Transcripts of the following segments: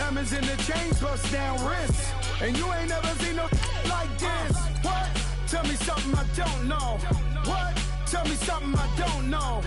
Diamonds in the chains, bust down wrists. And you ain't never seen no like this. What? Tell me something I don't know. What? Tell me something I don't know.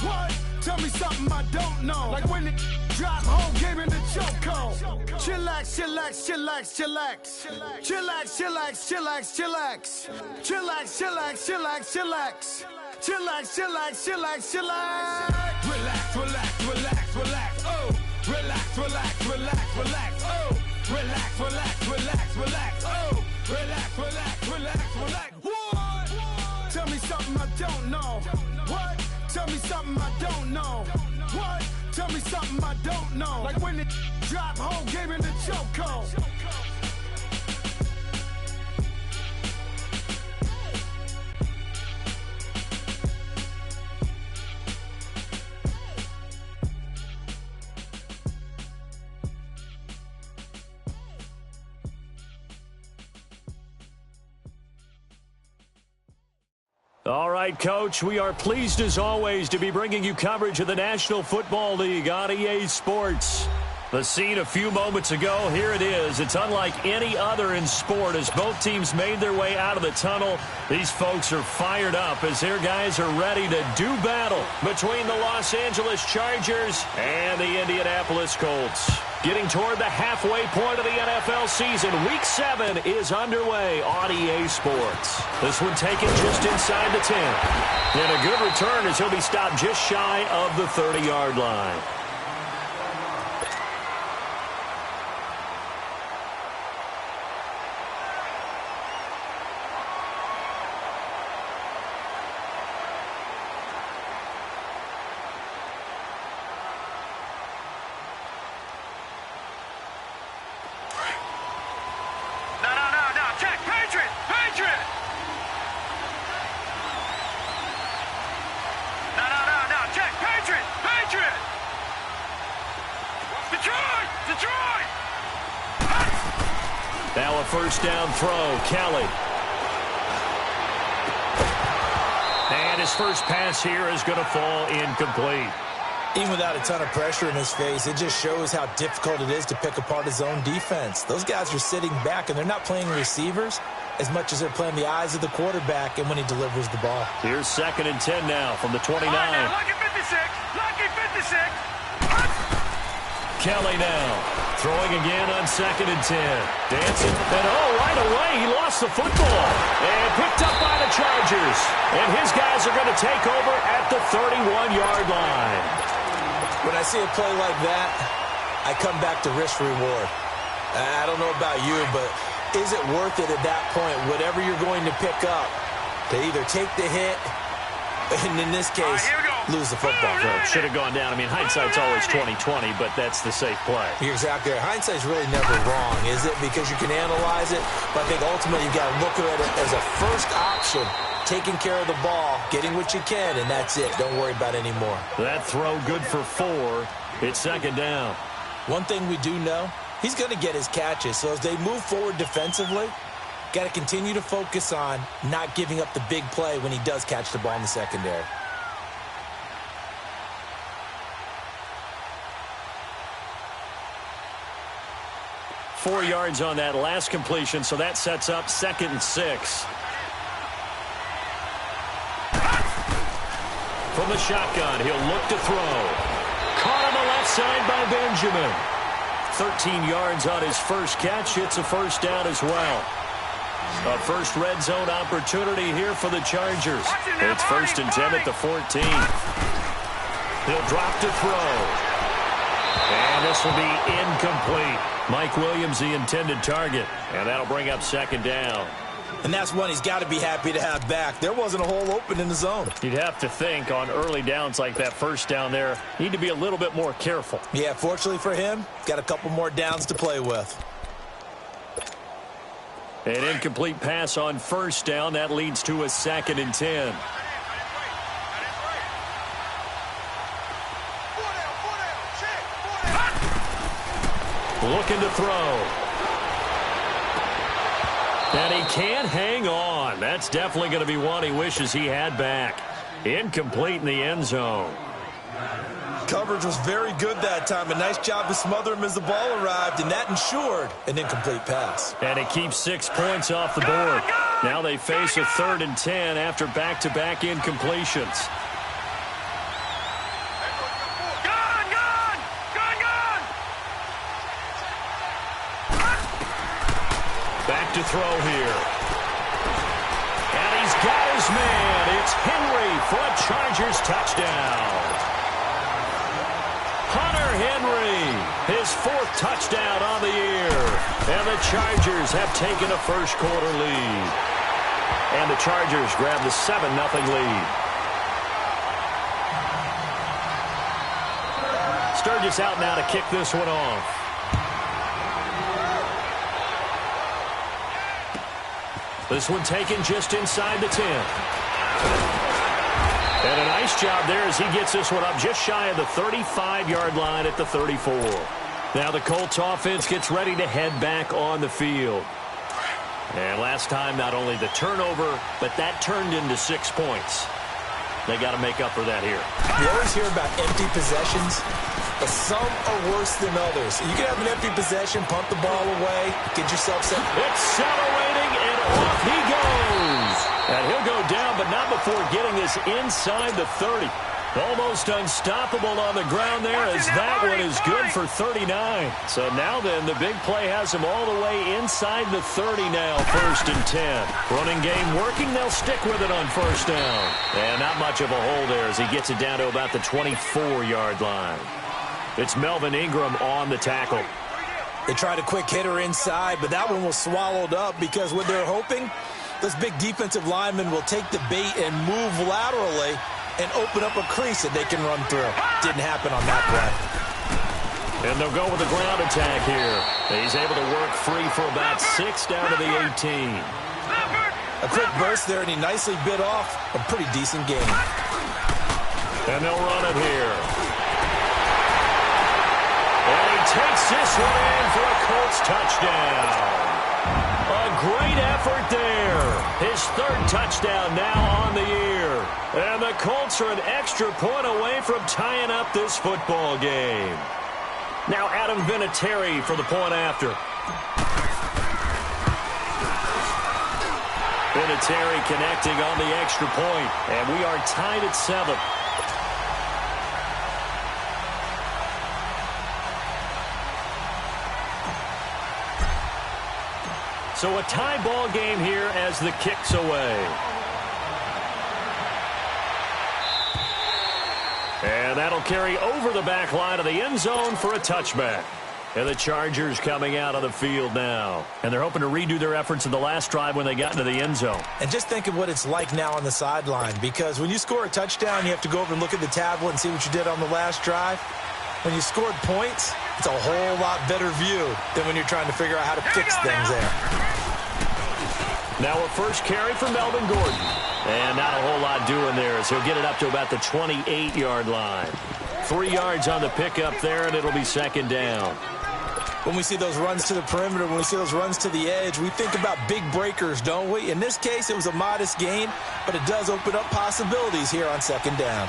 What? Tell me something I don't know. Like when it drop, whole game in the chokehold. Chillax, chillax, chillax, chillax. Chillax, chillax, chillax, chillax. Chillax, chillax, chillax, chillax. Chillax, chillax, chillax, chillax. Relax, relax, relax, relax. Oh. Relax, relax, relax, relax. Oh. Relax, relax, relax, relax. Oh. Relax, relax, relax, relax. What? Tell me something I don't know. What? Tell me something I don't know. What? Tell me something I don't know. Like when it drop, whole game in the chokehold. All right, Coach, we are pleased as always to be bringing you coverage of the National Football League on EA Sports. The scene a few moments ago, here it is. It's unlike any other in sport as both teams made their way out of the tunnel. These folks are fired up as their guys are ready to do battle between the Los Angeles Chargers and the Indianapolis Colts. Getting toward the halfway point of the NFL season, Week 7 is underway on EA Sports. This one taken just inside the 10. And a good return as he'll be stopped just shy of the 30-yard line. Now a first down throw, Kelly. And his first pass here is going to fall incomplete. Even without a ton of pressure in his face, it just shows how difficult it is to pick apart his own defense. Those guys are sitting back, and they're not playing receivers as much as they're playing the eyes of the quarterback and when he delivers the ball. Here's 2nd and 10 now from the 29. Lucky 56. Lucky 56. Kelly now. Throwing again on 2nd and 10. Dancing. And right away, he lost the football. And picked up by the Chargers. And his guys are going to take over at the 31-yard line. When I see a play like that, I come back to risk reward. I don't know about you, but is it worth it at that point, whatever you're going to pick up, to either take the hit, and in this case, lose the football? Should have gone down. I mean, hindsight's always 20/20, but that's the safe play. You're exactly right. Hindsight's really never wrong, is it? Because you can analyze it, but I think ultimately you've got to look at it as a first option, taking care of the ball, getting what you can, and that's it. Don't worry about it anymore. That throw good for 4. It's 2nd down. One thing we do know, he's going to get his catches. So as they move forward defensively, got to continue to focus on not giving up the big play when he does catch the ball in the secondary. Four yards on that last completion, so that sets up 2nd and 6. From the shotgun, he'll look to throw. Caught on the left side by Benjamin. 13 yards on his first catch. It's a first down as well. A first red zone opportunity here for the Chargers. It's 1st and 10 at the 14. He'll drop to throw. And this will be incomplete. Mike Williams, the intended target. And that'll bring up 2nd down. And that's one he's got to be happy to have back. There wasn't a hole open in the zone. You'd have to think on early downs like that first down there, need to be a little bit more careful. Yeah, fortunately for him, got a couple more downs to play with. An incomplete pass on first down. That leads to a 2nd and 10. Looking to throw. And he can't hang on. That's definitely going to be one he wishes he had back. Incomplete in the end zone. Coverage was very good that time. A nice job to smother him as the ball arrived, and that ensured an incomplete pass. And it keeps 6 points off the board. Now they face a 3rd and 10 after back-to-back incompletions. Back to throw here. And he's got his man. It's Henry for a Chargers touchdown. Hunter Henry, his 4th touchdown on the year. And the Chargers have taken a first-quarter lead. And the Chargers grab the 7-0 lead. Sturgis out now to kick this one off. This one taken just inside the 10. And a nice job there as he gets this one up just shy of the 35-yard line at the 34. Now the Colts offense gets ready to head back on the field. And last time, not only the turnover, but that turned into 6 points. They got to make up for that here. You always hear about empty possessions, but some are worse than others. You can have an empty possession, pump the ball away, get yourself set. Accelerating, and off he goes. And he'll go down, but not before getting this inside the 30. Almost unstoppable on the ground there as that one is good for 39. So now then, the big play has him all the way inside the 30 now, 1st and 10. Running game working, they'll stick with it on 1st down. And not much of a hole there as he gets it down to about the 24-yard line. It's Melvin Ingram on the tackle. They tried a quick hitter inside, but that one was swallowed up because what they're hoping, those big defensive linemen will take the bait and move laterally and open up a crease that they can run through. Didn't happen on that play. And they'll go with the ground attack here. He's able to work free for about 6 down to the 18. A quick burst there, and he nicely bit off a pretty decent game. And they'll run it here. And he takes this one in for a Colts touchdown. A great effort there. His 3rd touchdown now on the year. And the Colts are an extra point away from tying up this football game. Now Adam Vinatieri for the point after. Vinatieri connecting on the extra point. And we are tied at 7. So a tie ball game here as the kick's away. And that'll carry over the back line of the end zone for a touchback. And the Chargers coming out on the field now. And they're hoping to redo their efforts in the last drive when they got into the end zone. And just think of what it's like now on the sideline, because when you score a touchdown, you have to go over and look at the tablet and see what you did on the last drive. When you scored points, it's a whole lot better view than when you're trying to figure out how to fix things there. Now a first carry for Melvin Gordon. And not a whole lot doing there as he'll get it up to about the 28-yard line. 3 yards on the pickup there, and it'll be 2nd down. When we see those runs to the perimeter, when we see those runs to the edge, we think about big breakers, don't we? In this case, it was a modest gain, but it does open up possibilities here on 2nd down.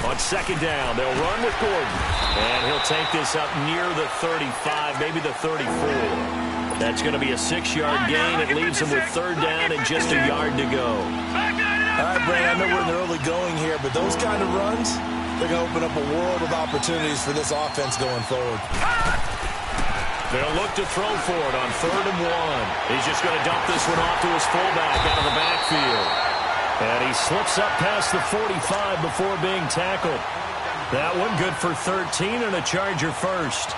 On 2nd down, they'll run with Gordon. And he'll take this up near the 35, maybe the 34. That's going to be a 6-yard gain. It leaves him with 3rd down and just a yard to go. All right, Brandon, I know we're in the early going here, but those kind of runs, they're going to open up a world of opportunities for this offense going forward. They'll look to throw for it on 3rd and 1. He's just going to dump this one off to his fullback out of the backfield. And he slips up past the 45 before being tackled. That one good for 13 and a Charger first.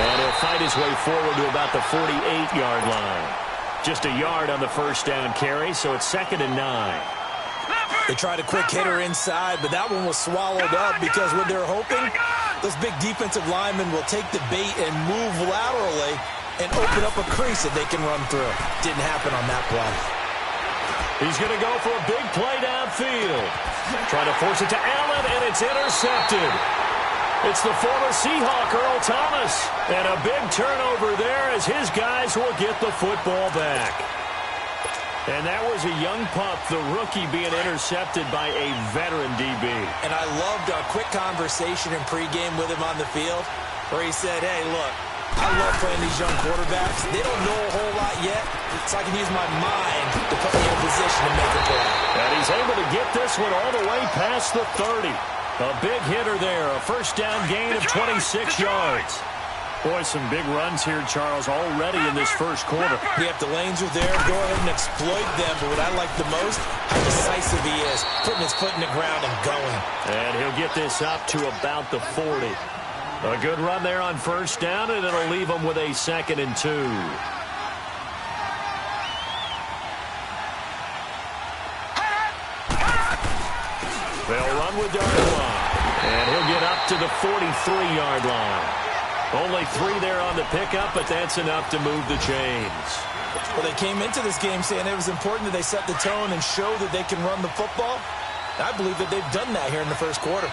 And he'll fight his way forward to about the 48-yard line. Just a yard on the first down carry, so it's 2nd and 9. They tried a quick hitter inside, but that one was swallowed up because what they're hoping, those big defensive linemen will take the bait and move laterally and open up a crease that they can run through. Didn't happen on that play. He's going to go for a big play downfield. Trying to force it to Allen, and it's intercepted. It's the former Seahawk, Earl Thomas. And a big turnover there as his guys will get the football back. And that was a young pup, the rookie, being intercepted by a veteran DB. And I loved our quick conversation in pregame with him on the field where he said, hey, look, I love playing these young quarterbacks. They don't know a whole lot yet, so I can use my mind to put me in a position to make a play. And he's able to get this one all the way past the 30. A big hitter there, a first down gain of 26 yards. Boy, some big runs here, Charles, already in this first quarter. Yeah, if the lanes are there, go ahead and exploit them. But what I like the most, how decisive he is, putting his foot in the ground and going. And he'll get this up to about the 40. A good run there on first down, and it'll leave him with a 2nd and 2. They'll run with Darnold, and he'll get up to the 43-yard line. Only 3 there on the pickup, but that's enough to move the chains. Well, they came into this game saying it was important that they set the tone and show that they can run the football. I believe that they've done that here in the first quarter.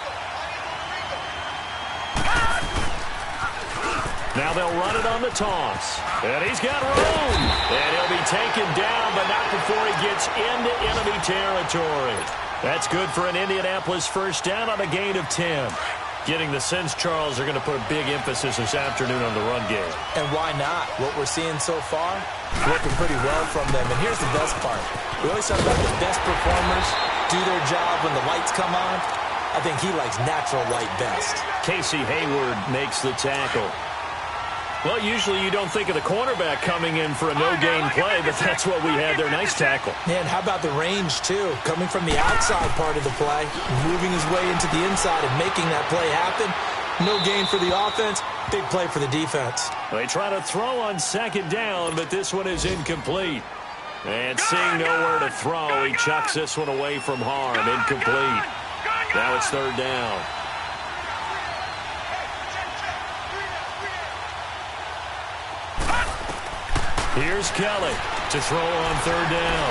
Now they'll run it on the toss. And he's got room. And he'll be taken down, but not before he gets into enemy territory. That's good for an Indianapolis first down on a gain of 10. Getting the sense, Charles, are going to put a big emphasis this afternoon on the run game. And why not? What we're seeing so far, working pretty well from them. And here's the best part. We always talk about the best performers do their job when the lights come on. I think he likes natural light best. Casey Hayward makes the tackle. Well, usually you don't think of the cornerback coming in for a no-gain play, but that's what we had there. Nice tackle. And how about the range, too? Coming from the outside part of the play, moving his way into the inside and making that play happen. No gain for the offense, big play for the defense. They try to throw on 2nd down, but this one is incomplete. And seeing nowhere to throw, he chucks this one away from harm. Incomplete. Now it's 3rd down. Here's Kelly to throw on 3rd down.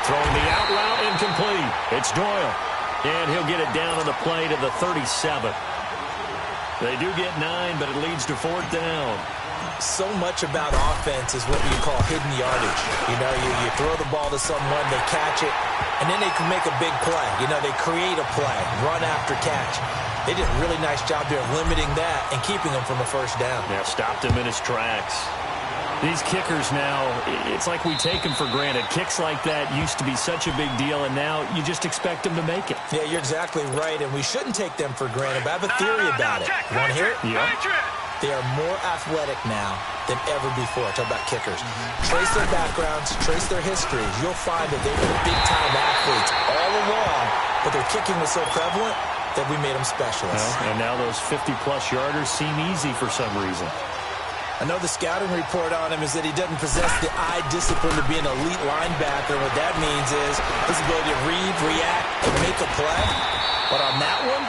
Throwing the out route, incomplete. It's Doyle. And he'll get it down on the play to the 37. They do get 9, but it leads to 4th down. So much about offense is what you call hidden yardage. You know, you throw the ball to someone, they catch it, and then they can make a big play. You know, they create a play, run after catch. They did a really nice job there of limiting that and keeping him from a first down. Yeah, stopped him in his tracks. These kickers now, it's like we take them for granted. Kicks like that used to be such a big deal, and now you just expect them to make it. Yeah, you're exactly right, and we shouldn't take them for granted, but I have a theory about it. You want to hear it? Yeah. They are more athletic now than ever before. Talk about kickers. Trace their backgrounds, trace their histories. You'll find that they were big-time athletes all along, but their kicking was so prevalent that we made them specialists. Well, and now those 50-plus yarders seem easy for some reason. I know the scouting report on him is that he doesn't possess the eye discipline to be an elite linebacker. What that means is his ability to read, react, and make a play. But on that one,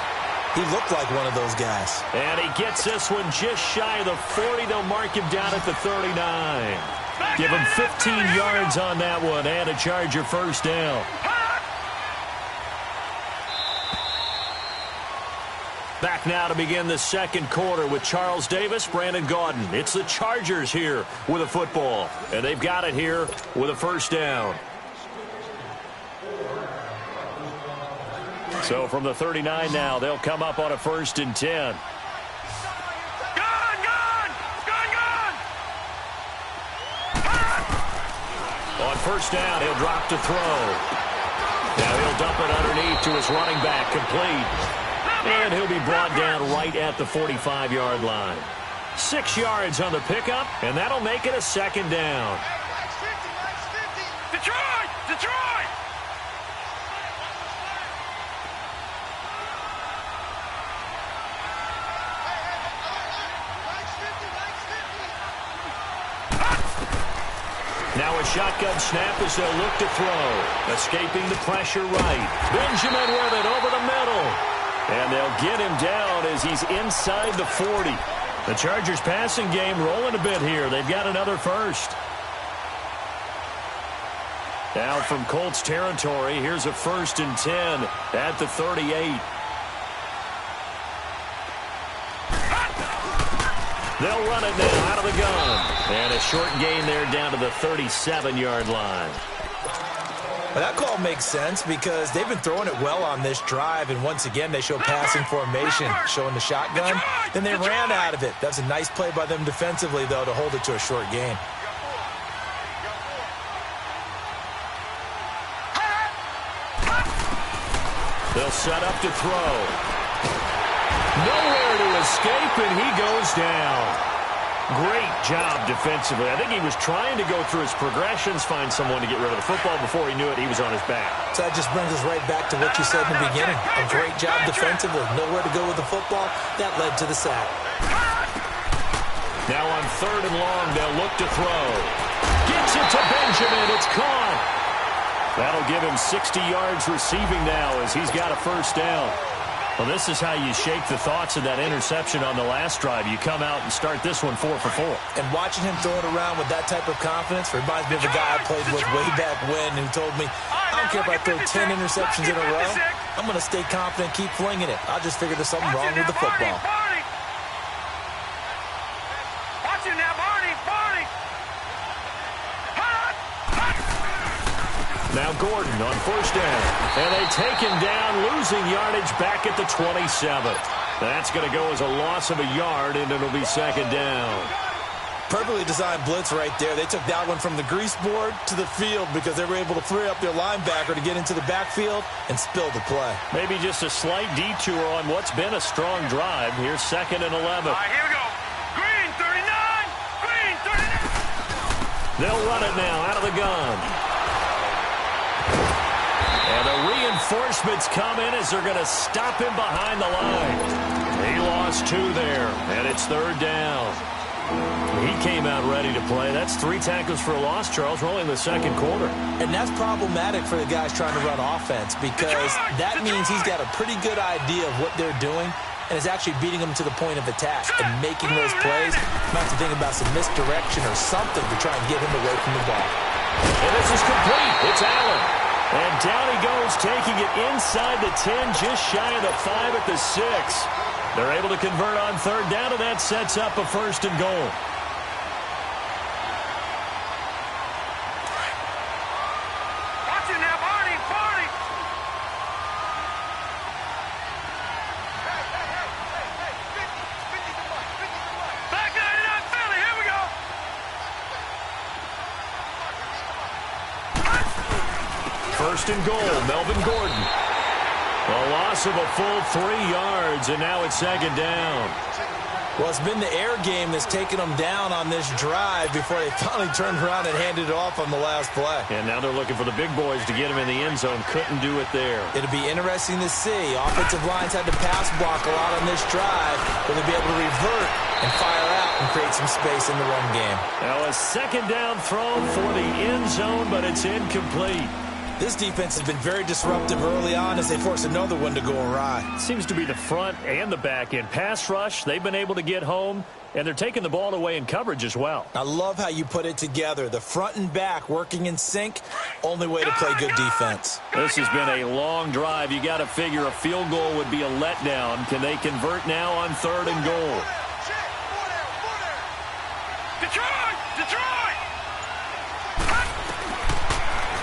he looked like one of those guys. And he gets this one just shy of the 40. They'll mark him down at the 39. Give him 15 yards on that one and a Charger first down. Back now to begin the second quarter with Charles Davis, Brandon Gaudin. It's the Chargers here with a football, and they've got it here with a first down. So from the 39 now, they'll come up on a 1st and 10. On first down, he'll drop to throw. Now he'll dump it underneath to his running back, complete. And he'll be brought down right at the 45-yard line. 6 yards on the pickup, and that'll make it a 2nd down. Detroit! Detroit! Now a shotgun snap as they'll look to throw. Escaping the pressure right. Benjamin with it over the middle. And they'll get him down as he's inside the 40. The Chargers passing game rolling a bit here. They've got another first. Now from Colts territory, here's a 1st and 10 at the 38. They'll run it now out of the gun. And a short gain there down to the 37-yard line. Well, that call makes sense because they've been throwing it well on this drive, and once again they show passing formation, showing the shotgun. Then they ran out of it. That's a nice play by them defensively, though, to hold it to a short gain. They'll set up to throw. Nowhere to escape, and he goes down. Great job defensively. I think he was trying to go through his progressions, find someone to get rid of the football. Before he knew it, he was on his back. So that just brings us right back to what you said in the beginning. A great job defensively. Nowhere to go with the football. That led to the sack. Now on 3rd and long, they'll look to throw. Gets it to Benjamin. It's caught. That'll give him 60 yards receiving now as he's got a 1st down. Well, this is how you shake the thoughts of that interception on the last drive. You come out and start this one 4 for 4. And watching him throw it around with that type of confidence reminds me of a guy I played with way back when who told me, I don't care if I throw 10 interceptions in a row. I'm going to stay confident, keep flinging it. I'll just figure there's something wrong with the football. Watch it now, Barney. Now Gordon on 1st down. And they take him down, losing yardage back at the 27. That's going to go as a loss of a yard, and it'll be 2nd down. Perfectly designed blitz right there. They took that one from the grease board to the field because they were able to free up their linebacker to get into the backfield and spill the play. Maybe just a slight detour on what's been a strong drive. Here's 2nd and 11. All right, here we go. Green 39. They'll run it now out of the gun. And the reinforcements come in as they're going to stop him behind the line. He lost 2 there, and it's 3rd down. He came out ready to play. That's 3 tackles for a loss, Charles. We're only in the 2nd quarter. And that's problematic for the guys trying to run offense because that means he's got a pretty good idea of what they're doing and is actually beating them to the point of attack and making those plays. Not to think about some misdirection or something to try and get him away from the ball. And this is complete. It's Allen. And down he goes, taking it inside the 10, just shy of the 5 at the 6. They're able to convert on 3rd down, and that sets up a 1st and goal. Watch it now, Barney. Back 99 Philly, here we go. First and goal, Melvin Gordon. A loss of a full 3 yards, and now it's 2nd down. Well, it's been the air game that's taken them down on this drive before they finally turned around and handed it off on the last play. And now they're looking for the big boys to get him in the end zone. Couldn't do it there. It'll be interesting to see. Offensive lines had to pass block a lot on this drive. Will they be able to revert and fire out and create some space in the run game? Now a 2nd down throw for the end zone, but it's incomplete. This defense has been very disruptive early on as they force another one to go awry. Seems to be the front and the back end. Pass rush, they've been able to get home, and they're taking the ball away in coverage as well. I love how you put it together. The front and back working in sync, only way to play good defense. This has been a long drive. You got to figure a field goal would be a letdown. Can they convert now on 3rd and goal? Detroit!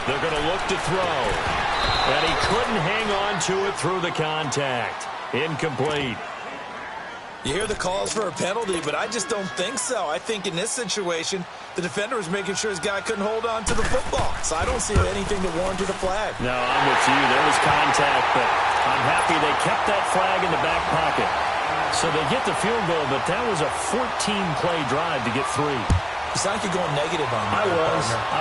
They're going to look to throw. And he couldn't hang on to it through the contact. Incomplete. You hear the calls for a penalty, but I just don't think so. I think in this situation, the defender was making sure his guy couldn't hold on to the football. So I don't see anything that warranted a flag. No, I'm with you. There was contact, but I'm happy they kept that flag in the back pocket. So they get the field goal, but that was a 14-play drive to get 3. You sound like you're going negative on me. I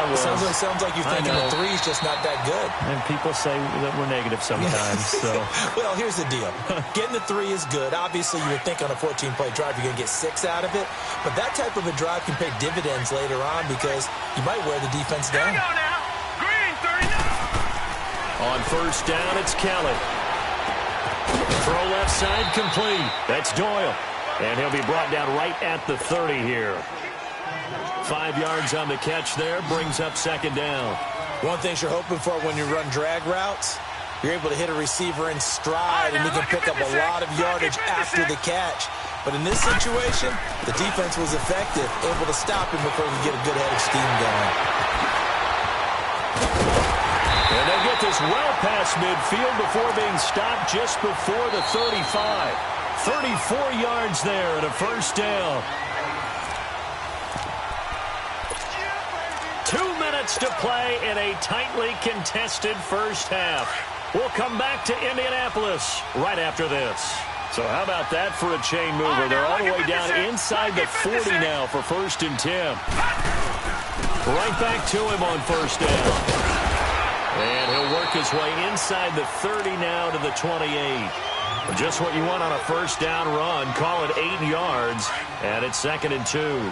was. It sounds like you're thinking the 3 is just not that good. And people say that we're negative sometimes. So. Well, here's the deal. Getting the 3 is good. Obviously, you would think on a 14-play drive you're going to get 6 out of it. But that type of a drive can pay dividends later on because you might wear the defense down. Green 39. On 1st down, it's Kelly. Throw left side complete. That's Doyle. And he'll be brought down right at the 30 here. 5 yards on the catch there, brings up 2nd down. One thing you're hoping for when you run drag routes, you're able to hit a receiver in stride, and he can pick up a lot of yardage after the catch. But in this situation, the defense was effective, able to stop him before he could get a good head of steam going. And they get this well past midfield before being stopped just before the 35. 34 yards there and a first down. 2 minutes to play in a tightly contested first half. We'll come back to Indianapolis right after this. So how about that for a chain mover? They're all the way down inside the 40 now for 1st and 10. Right back to him on first down. And he'll work his way inside the 30 now to the 28. Just what you want on a first down run. Call it 8 yards. And it's 2nd and 2.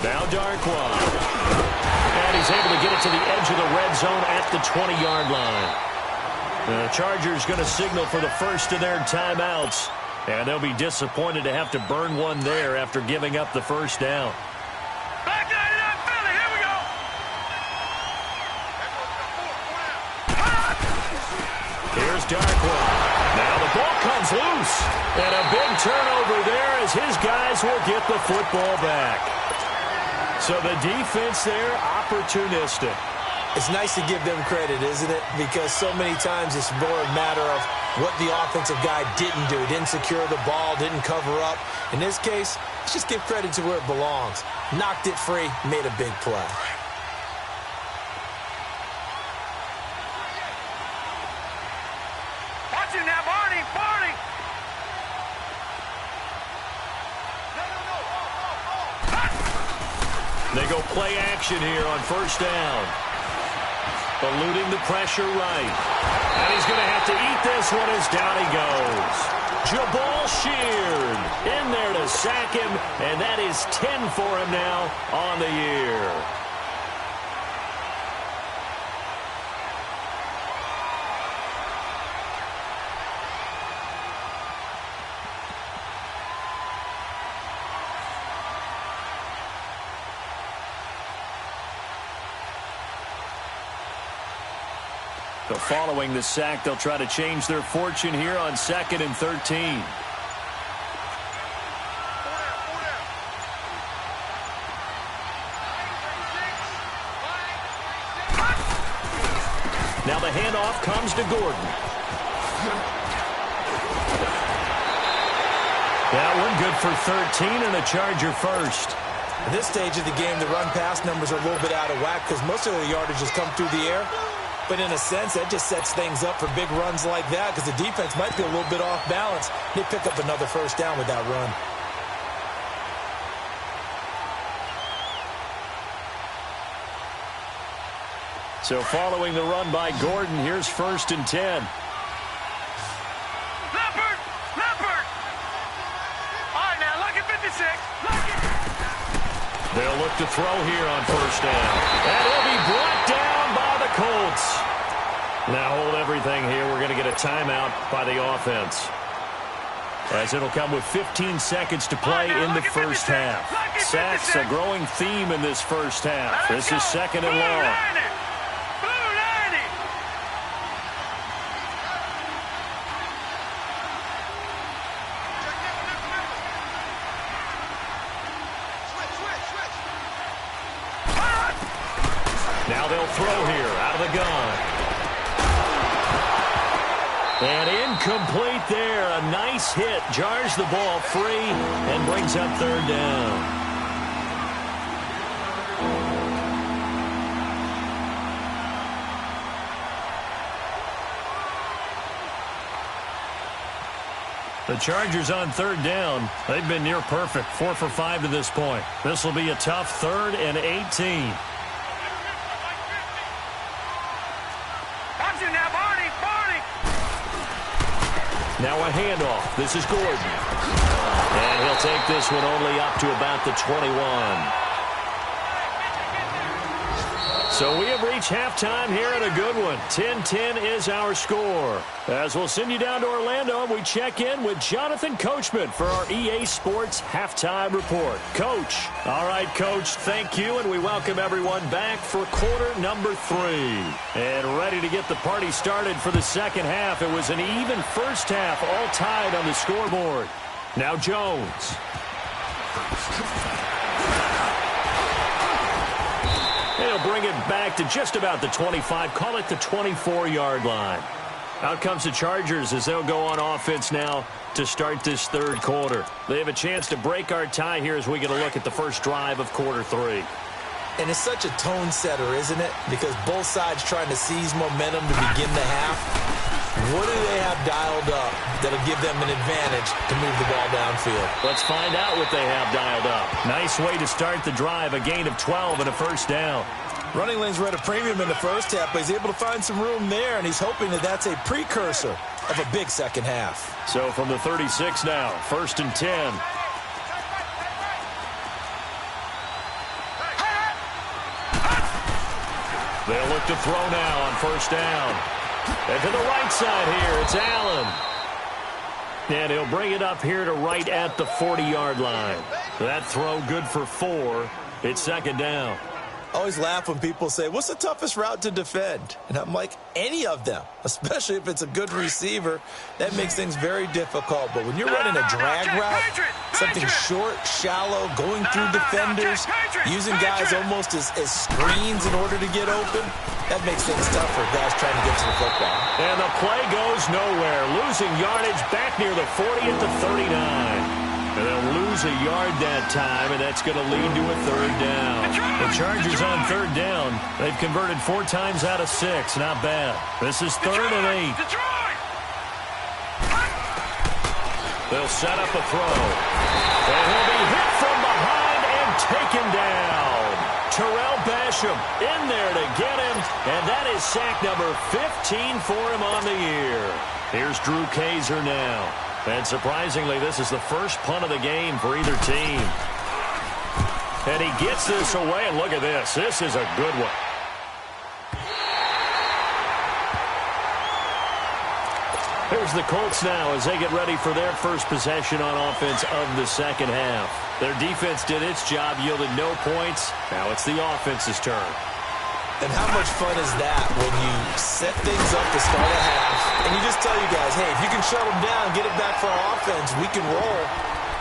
Now Darkwa. And he's able to get it to the edge of the red zone at the 20-yard line. The Chargers going to signal for the first of their timeouts. And they'll be disappointed to have to burn one there after giving up the first down. Back line it up, Philly. Here we go. Here's Darkwa. Now the ball comes loose. And a big turnover there as his guys will get the football back. So the defense there, opportunistic. It's nice to give them credit, isn't it? Because so many times it's more a matter of what the offensive guy didn't do. Didn't secure the ball, didn't cover up. In this case, let's just give credit to where it belongs. Knocked it free, made a big play. Watch him now, Barney. They go play action here on first down. Eluding the pressure right. And he's going to have to eat this one as down he goes. Jabal Sheard in there to sack him, and that is 10 for him now on the year. So following the sack, they'll try to change their fortune here on 2nd and 13. Now the handoff comes to Gordon. That one good for 13 and a Charger first. At this stage of the game, the run-pass numbers are a little bit out of whack because most of the yardage has come through the air. But in a sense, that just sets things up for big runs like that because the defense might be a little bit off balance. They pick up another first down with that run. So following the run by Gordon, here's 1st and 10. Leopard! All right, now, look at 56. Look it. They'll look to throw here on first down. And he'll be brought down by the Colts. Now hold everything here. We're going to get a timeout by the offense. As it'll come with 15 seconds to play in the first half. Sacks a growing theme in this first half. This is 2nd and long. Now they'll throw here out of the gun. And incomplete there. A nice hit. Jars the ball free and brings up 3rd down. The Chargers on 3rd down. They've been near perfect. 4 for 5 to this point. This will be a tough 3rd and 18. Now a handoff. This is Gordon. And he'll take this one only up to about the 21. So we have reached halftime here at a good one. 10-10 is our score. As we'll send you down to Orlando, we check in with Jonathan Coachman for our EA Sports Halftime Report. Coach. All right, Coach, thank you, and we welcome everyone back for quarter number 3. And ready to get the party started for the second half. It was an even first half, all tied on the scoreboard. Now Jones. He'll bring it back to just about the 25, call it the 24-yard line. Out comes the Chargers as they'll go on offense now to start this third quarter. They have a chance to break our tie here as we get a look at the first drive of quarter 3. And it's such a tone setter, isn't it? Because both sides trying to seize momentum to begin the half. What do they have dialed up that'll give them an advantage to move the ball downfield? Let's find out what they have dialed up. Nice way to start the drive, a gain of 12 and a first down. Running lanes were at a premium in the first half, but he's able to find some room there, and he's hoping that that's a precursor of a big second half. So from the 36 now, 1st and 10. They'll look to throw now on first down. And to the right side here, it's Allen. And he'll bring it up here to right at the 40-yard line. That throw good for 4. It's second down. I always laugh when people say, what's the toughest route to defend? And I'm like, any of them, especially if it's a good receiver. That makes things very difficult. But when you're running a drag route, something short, shallow, going through defenders, using guys almost as screens in order to get open, that makes things tough for guys trying to get to the football. And the play goes nowhere. Losing yardage back near the 40 at the 39. And they'll lose a yard that time, and that's going to lead to a third down. The Chargers on third down. They've converted 4 times out of 6. Not bad. This is 3rd and 8. They'll set up a throw. And he'll be hit from behind and taken down. Terrell Basham in there to get him, and that is sack number 15 for him on the year. Here's Drew Kaiser now. And surprisingly, this is the first punt of the game for either team. And he gets this away, and look at this. This is a good one. Here's the Colts now as they get ready for their first possession on offense of the second half. Their defense did its job, yielded no points. Now it's the offense's turn. And how much fun is that when you set things up to start a half, and you just tell you guys, hey, if you can shut them down, get it back for our offense, we can roll.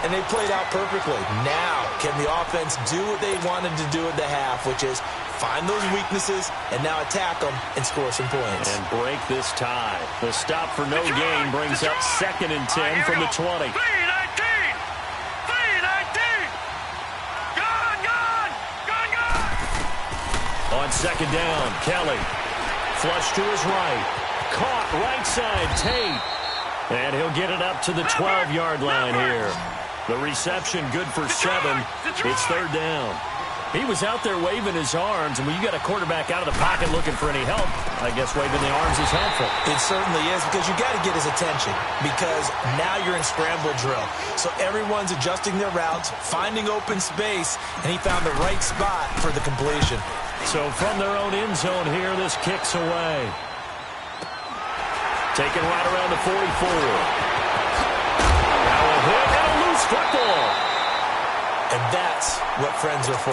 And they played out perfectly. Now, can the offense do what they wanted to do at the half, which is find those weaknesses and now attack them and score some points. And break this tie. The stop for no gain brings up 2nd and 10 from the 20. 3-19! 3-19! Gone! On second down, Kelly. Flush to his right. Caught right side, Tate. And he'll get it up to the 12-yard line here. The reception good for 7. It's third down. He was out there waving his arms, and when you got a quarterback out of the pocket looking for any help, I guess waving the arms is helpful. It certainly is, because you got to get his attention, because now you're in scramble drill. So everyone's adjusting their routes, finding open space, and he found the right spot for the completion. So from their own end zone here, this kicks away. Taken right around the 44. Now a hit and a loose football. And that's what friends are for.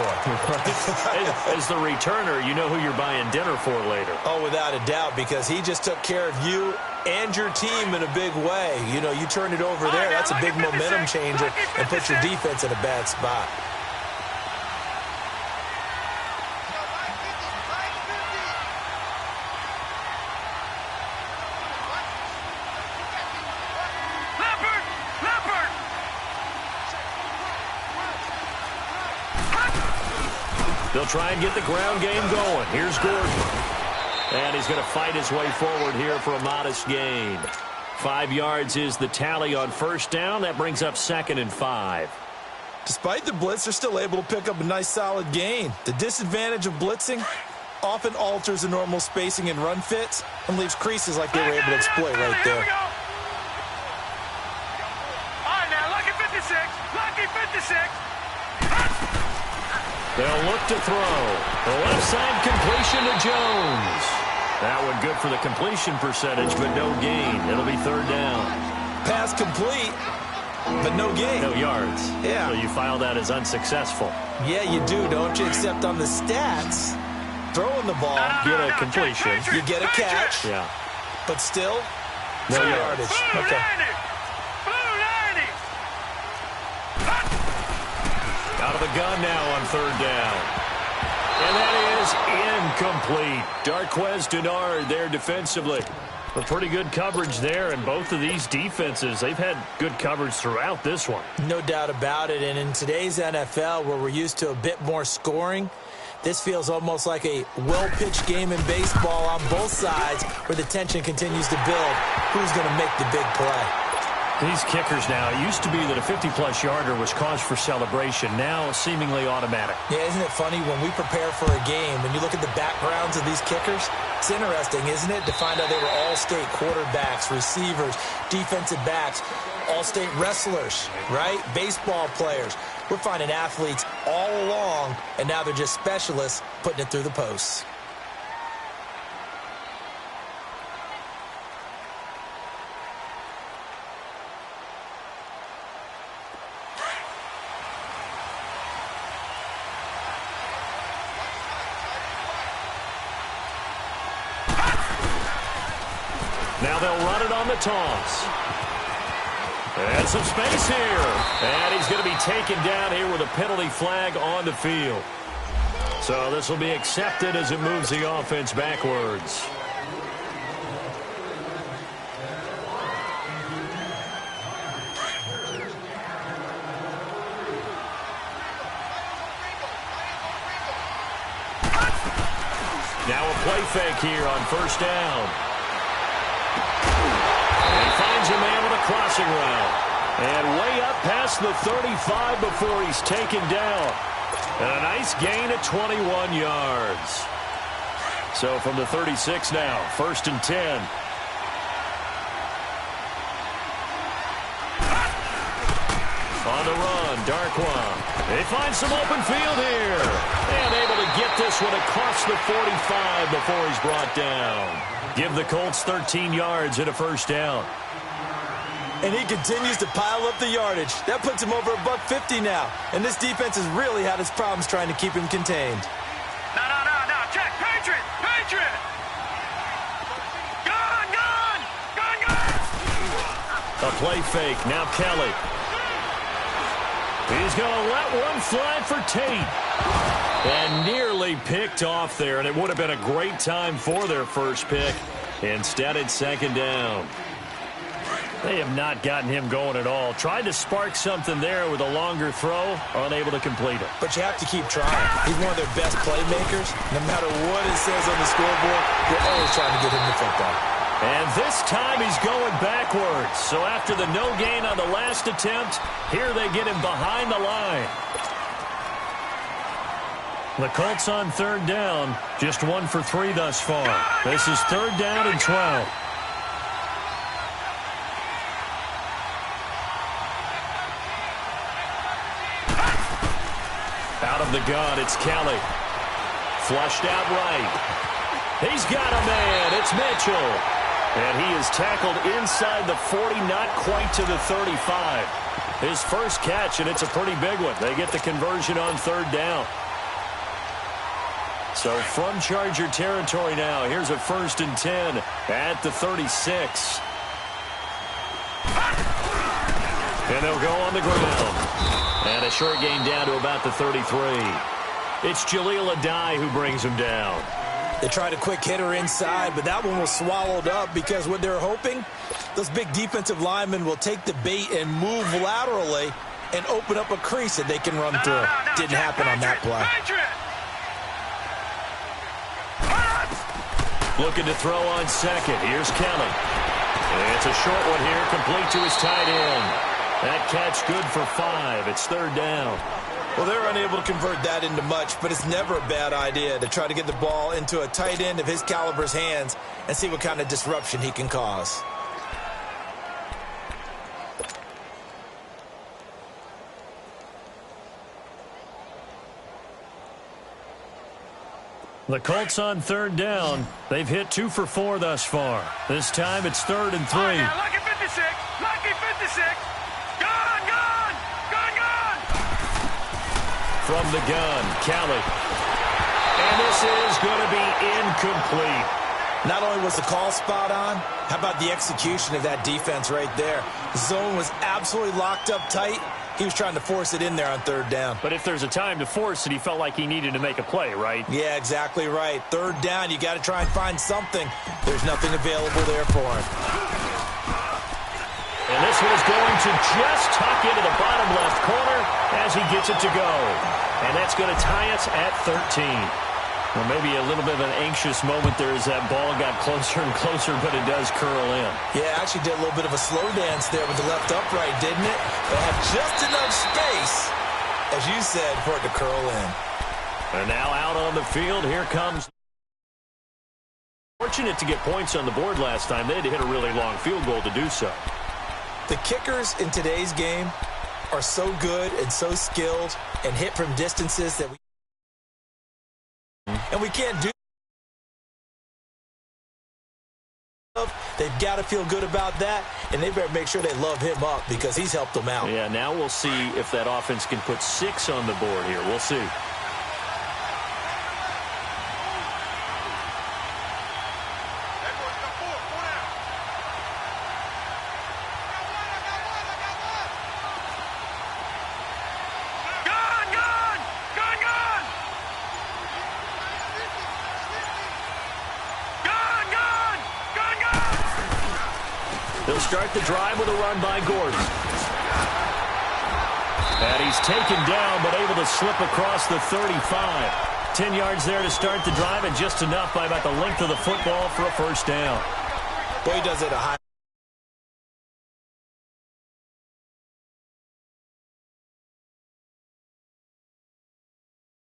As the returner, you know who you're buying dinner for later. Oh, without a doubt, because he just took care of you and your team in a big way. You know, you turn it over there, that's a big momentum changer, and put your defense in a bad spot. They'll try and get the ground game going. Here's Gordon. And he's going to fight his way forward here for a modest gain. 5 yards is the tally on first down. That brings up 2nd and 5. Despite the blitz, they're still able to pick up a nice solid gain. The disadvantage of blitzing often alters the normal spacing and run fits and leaves creases like they were able to exploit right there. They'll look to throw. The left side completion to Jones. That one good for the completion percentage, but no gain. It'll be third down. Pass complete, but no gain. No yards. Yeah. So you file that as unsuccessful. Yeah, you do, don't you? Except on the stats, throwing the ball, get a completion. You get a catch. Yeah. But still, no yardage. Okay. Out of the gun now on third down. And that is incomplete. Darquez Denard there defensively. A pretty good coverage there, and both of these defenses, they've had good coverage throughout this one. No doubt about it, and in today's NFL, where we're used to a bit more scoring, this feels almost like a well-pitched game in baseball on both sides where the tension continues to build. Who's going to make the big play? These kickers now, it used to be that a 50-plus yarder was cause for celebration. Now, seemingly automatic. Yeah, isn't it funny when we prepare for a game, when you look at the backgrounds of these kickers, it's interesting, isn't it, to find out they were all-state quarterbacks, receivers, defensive backs, all-state wrestlers, right? Baseball players. We're finding athletes all along, and now they're just specialists putting it through the posts. Now they'll run it on the toss. And some space here. And he's going to be taken down here with a penalty flag on the field. So this will be accepted as it moves the offense backwards. Now a play fake here on first down. And finds a man with a crossing route. And way up past the 35 before he's taken down. And a nice gain of 21 yards. So from the 36 now, 1st and 10. On the run, Darquan. They find some open field here. And able to get this one across the 45 before he's brought down. Give the Colts 13 yards and a first down. And he continues to pile up the yardage. That puts him over $150 now. And this defense has really had its problems trying to keep him contained. No. Check. Patriot. Gun. A play fake. Now Kelly. He's going to let one fly for Tate. And nearly picked off there. And it would have been a great time for their first pick. Instead, it's second down. They have not gotten him going at all. Tried to spark something there with a longer throw. Unable to complete it. But you have to keep trying. He's one of their best playmakers. No matter what it says on the scoreboard, you're always trying to get him the football. And this time he's going backwards. So after the no gain on the last attempt, here they get him behind the line. The Colts on third down, just 1 for 3 thus far. This is third down and 12. Out of the gun, it's Kelly. Flushed out right. He's got a man. It's Mitchell. And he is tackled inside the 40, not quite to the 35. His first catch, and it's a pretty big one. They get the conversion on third down. So from Charger territory now, here's a 1st and 10 at the 36. And they'll go on the ground. And a short gain down to about the 33. It's Jaleel Adai who brings him down. They tried a quick hitter inside, but that one was swallowed up because what they're hoping, those big defensive linemen will take the bait and move laterally and open up a crease that they can run through. Didn't happen on that play. Looking to throw on second. Here's Kelly. And it's a short one here, complete to his tight end. That catch good for 5. It's third down. Well, they're unable to convert that into much, but it's never a bad idea to try to get the ball into a tight end of his caliber's hands and see what kind of disruption he can cause. The Colts on third down. They've hit 2 for 4 thus far. This time it's 3rd and 3. Now, lucky 56. Lucky 56. Gone, gone. Gone, gone. From the gun, Kelly. And this is going to be incomplete. Not only was the call spot on, how about the execution of that defense right there? The zone was absolutely locked up tight. He was trying to force it in there on 3rd down. But if there's a time to force it, he felt like he needed to make a play, right? Yeah, exactly right. 3rd down, you got to try and find something. There's nothing available there for him. And this one is going to just tuck into the bottom left corner as he gets it to go. And that's going to tie us at 13. Well, maybe a little bit of an anxious moment there as that ball got closer and closer, but it does curl in. Yeah, actually did a little bit of a slow dance there with the left upright, didn't it? But had just enough space, as you said, for it to curl in. And now out on the field, here comes. Fortunate to get points on the board last time. They had to hit a really long field goal to do so. The kickers in today's game are so good and so skilled and hit from distances that we can't do. They've got to feel good about that, and they better make sure they love him up because he's helped them out. Yeah, now we'll see if that offense can put 6 on the board here. We'll see. They'll start the drive with a run by Gordon. And he's taken down, but able to slip across the 35. 10 yards there to start the drive, and just enough by about the length of the football for a first down. Boy, he does it a high.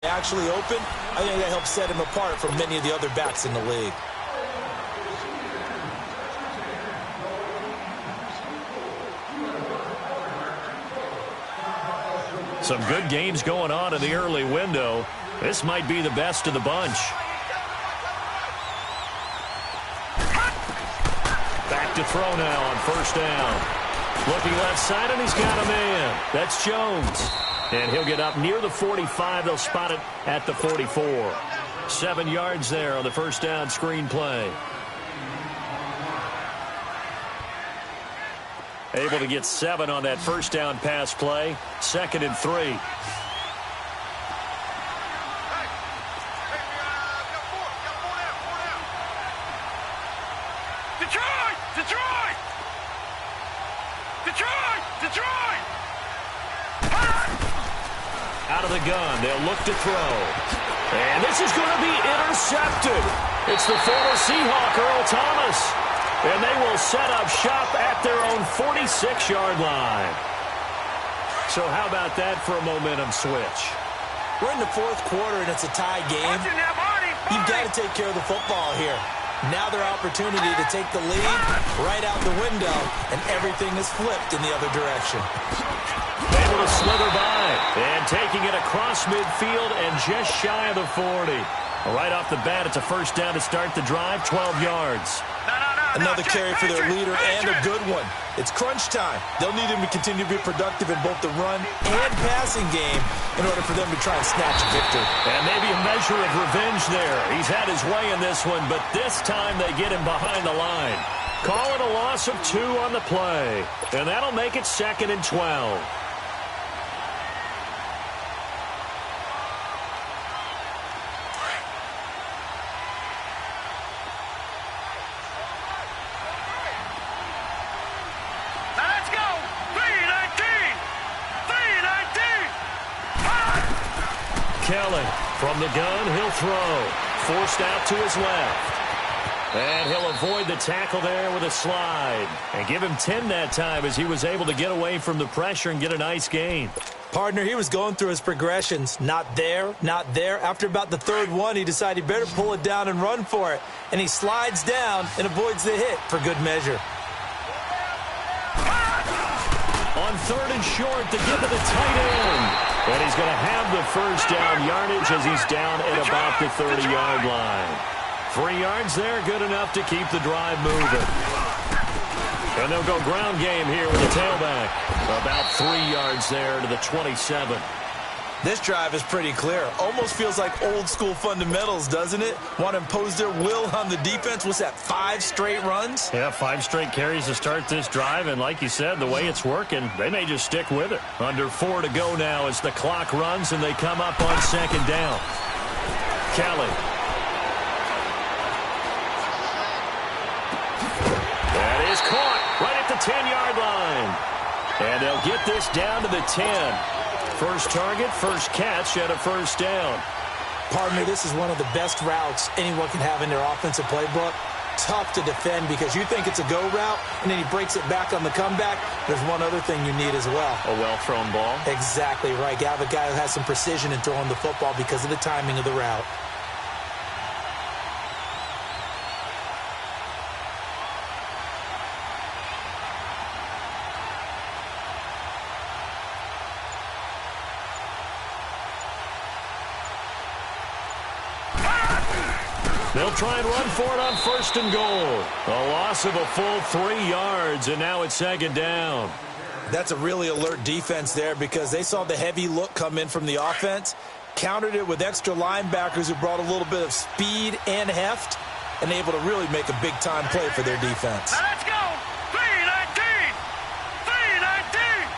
Actually open, I think that helps set him apart from many of the other backs in the league. Some good games going on in the early window. This might be the best of the bunch. Back to throw now on first down. Looking left side, and he's got a man. That's Jones. And he'll get up near the 45. They'll spot it at the 44. 7 yards there on the first down screen play. Able to get 7 on that first down pass play. 2nd and 3. Detroit! Detroit! Detroit! Detroit! Out of the gun, they'll look to throw. And this is going to be intercepted. It's the former Seahawk, Earl Thomas. And they will set up shop at their own 46-yard line. So how about that for a momentum switch? We're in the 4th quarter, and it's a tie game. You've got to take care of the football here. Now their opportunity to take the lead right out the window, and everything is flipped in the other direction. Able to slither by, and taking it across midfield and just shy of the 40. Right off the bat, it's a first down to start the drive, 12 yards. Another carry for their leader, and a good one. It's crunch time. They'll need him to continue to be productive in both the run and passing game in order for them to try and snatch a victory. And maybe a measure of revenge there. He's had his way in this one, but this time they get him behind the line. Call it a loss of 2 on the play, and that'll make it 2nd and 12. Kelly from the gun, he'll throw. Forced out to his left. And he'll avoid the tackle there with a slide. And give him 10 that time as he was able to get away from the pressure and get a nice gain. Partner, he was going through his progressions. Not there, not there. After about the 3rd one, he decided he better pull it down and run for it. And he slides down and avoids the hit for good measure. On 3rd and short to give to the tight end. And he's going to have the first down yardage as he's down at about the 30-yard line. 3 yards there, good enough to keep the drive moving. And they'll go ground game here with the tailback. About 3 yards there to the 27. This drive is pretty clear. Almost feels like old school fundamentals, doesn't it? Want to impose their will on the defense. What's that, 5 straight runs? Yeah, 5 straight carries to start this drive. And like you said, the way it's working, they may just stick with it. Under 4 to go now as the clock runs and they come up on 2nd down. Kelly. That is caught right at the 10-yard line. And they'll get this down to the 10. First target, first catch, and a first down. Pardon me, this is one of the best routes anyone can have in their offensive playbook. Tough to defend because you think it's a go route, and then he breaks it back on the comeback. There's one other thing you need as well. A well-thrown ball. Exactly right. You have a guy who has some precision in throwing the football because of the timing of the route. They'll try and run for it on 1st and goal. A loss of a full 3 yards, and now it's 2nd down. That's a really alert defense there because they saw the heavy look come in from the offense, countered it with extra linebackers who brought a little bit of speed and heft, and able to really make a big-time play for their defense. Now let's go! 3-19! 3-19!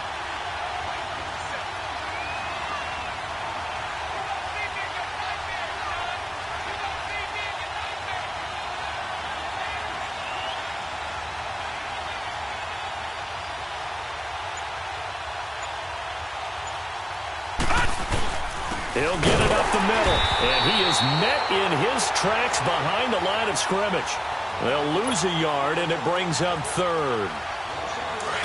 He'll get it up the middle, and he is met in his tracks behind the line of scrimmage. They'll lose a yard, and it brings up 3rd.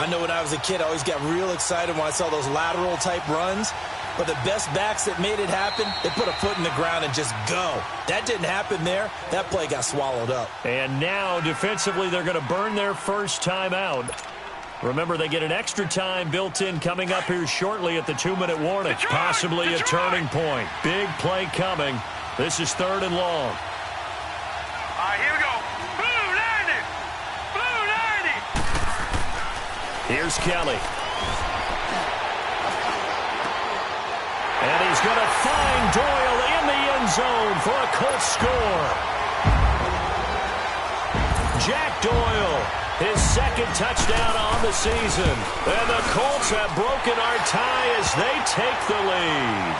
I know when I was a kid, I always got real excited when I saw those lateral-type runs. But the best backs that made it happen, they put a foot in the ground and just go. That didn't happen there. That play got swallowed up. And now, defensively, they're going to burn their first time out. Remember, they get an extra time built in coming up here shortly at the 2-minute warning. Possibly a turning point. Big play coming. This is 3rd and long. All right, here we go. Blue 90! Blue 90! Here's Kelly. And he's going to find Doyle in the end zone for a Colts score. Jack Doyle. His 2nd touchdown on the season. And the Colts have broken our tie as they take the lead.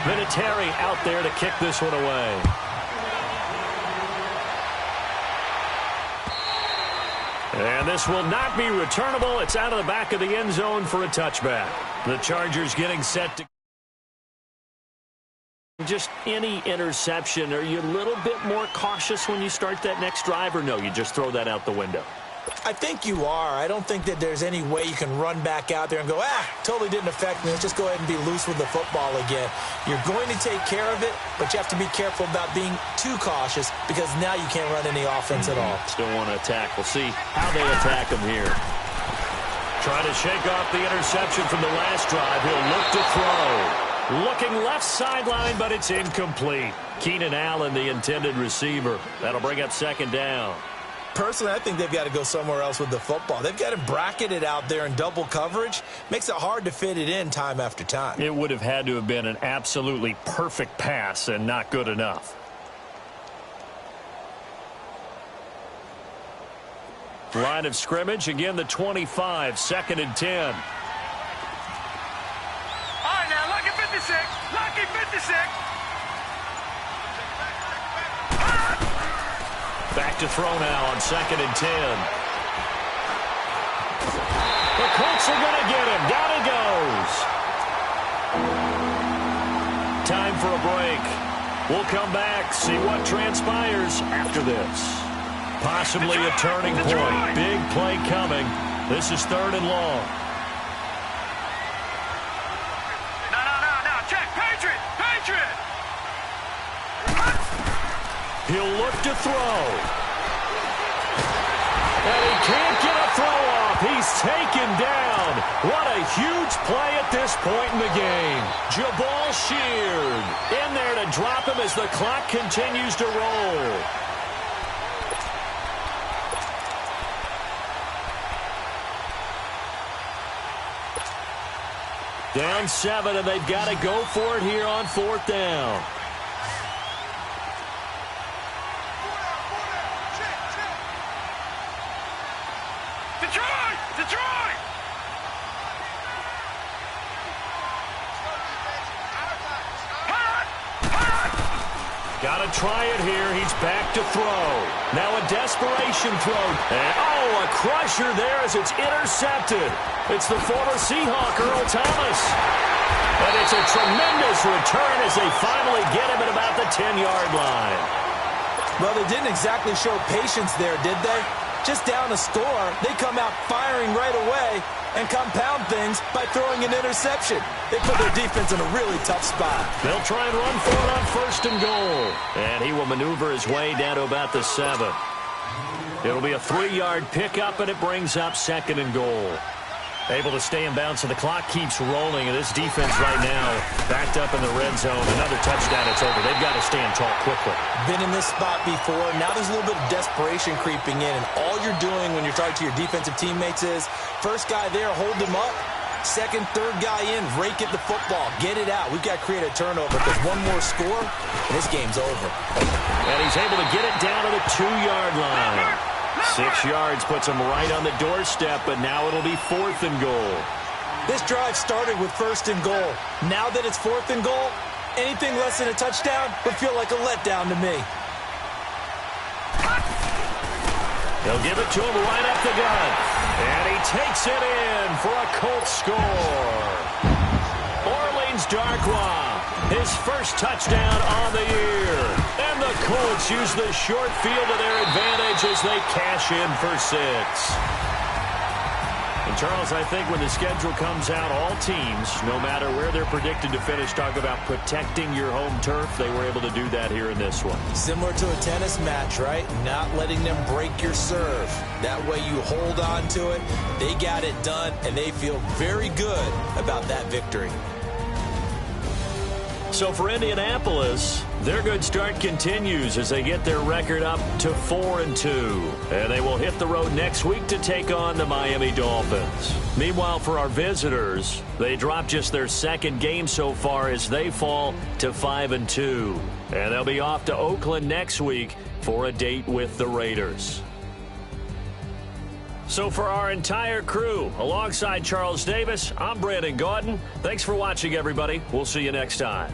Vinatieri out there to kick this one away. And this will not be returnable. It's out of the back of the end zone for a touchback. The Chargers getting set to... Just any interception, are you a little bit more cautious when you start that next drive, or no, you just throw that out the window? I think you are. I don't think that there's any way you can run back out there and go, totally didn't affect me. Let's just go ahead and be loose with the football again. You're going to take care of it, but you have to be careful about being too cautious because now you can't run any offense at all. Still want to attack. We'll see how they attack him here. Trying to shake off the interception from the last drive. He'll look to throw. Looking left sideline, but it's incomplete. Keenan Allen, the intended receiver. That'll bring up 2nd down. Personally, I think they've got to go somewhere else with the football. They've got to bracket it out there in double coverage. Makes it hard to fit it in time after time. It would have had to have been an absolutely perfect pass and not good enough. Line of scrimmage, again the 25, 2nd and 10. Lucky 56! Lucky 56! Back to throw now on 2nd and 10. The Colts are going to get him. Down he goes. Time for a break. We'll come back, see what transpires after this. Possibly a turning point. Big play coming. This is 3rd and long. He'll look to throw. And he can't get a throw off. He's taken down. What a huge play at this point in the game. Jabal Sheard in there to drop him as the clock continues to roll. Down 7, and they've got to go for it here on 4th down. Detroit! Got to try it here. He's back to throw. Now a desperation throw. And, oh, a crusher there as it's intercepted. It's the former Seahawk, Earl Thomas. And it's a tremendous return as they finally get him at about the 10-yard line. Well, they didn't exactly show patience there, did they? Just down a score, they come out firing right away and compound things by throwing an interception. They put their defense in a really tough spot. They'll try and run for it on 1st and goal. And he will maneuver his way down to about the 7. It'll be a 3-yard pickup, and it brings up 2nd and goal. Able to stay in bounds, so the clock keeps rolling, and this defense right now backed up in the red zone. Another touchdown, it's over. They've got to stand tall quickly. Been in this spot before. Now there's a little bit of desperation creeping in, and all you're doing when you're talking to your defensive teammates is, first guy there, hold him up. Second, third guy in, rake at the football. Get it out. We've got to create a turnover because one more score, and this game's over. And he's able to get it down to the 2-yard line. 6 yards puts him right on the doorstep, but now it'll be 4th and goal. This drive started with 1st and goal. Now that it's 4th and goal, anything less than a touchdown would feel like a letdown to me. They'll give it to him right up the gut. And he takes it in for a Colts score. Orleans Darkwa, his first touchdown on the year. And the Colts use the short field to their advantage as they cash in for 6. And Charles, I think when the schedule comes out, all teams, no matter where they're predicted to finish, talk about protecting your home turf. They were able to do that here in this one. Similar to a tennis match, right? Not letting them break your serve. That way you hold on to it. They got it done, and they feel very good about that victory. So for Indianapolis, their good start continues as they get their record up to 4-2. And they will hit the road next week to take on the Miami Dolphins. Meanwhile, for our visitors, they drop just their 2nd game so far as they fall to 5-2. And they'll be off to Oakland next week for a date with the Raiders. So for our entire crew, alongside Charles Davis, I'm Brandon Gaudin. Thanks for watching, everybody. We'll see you next time.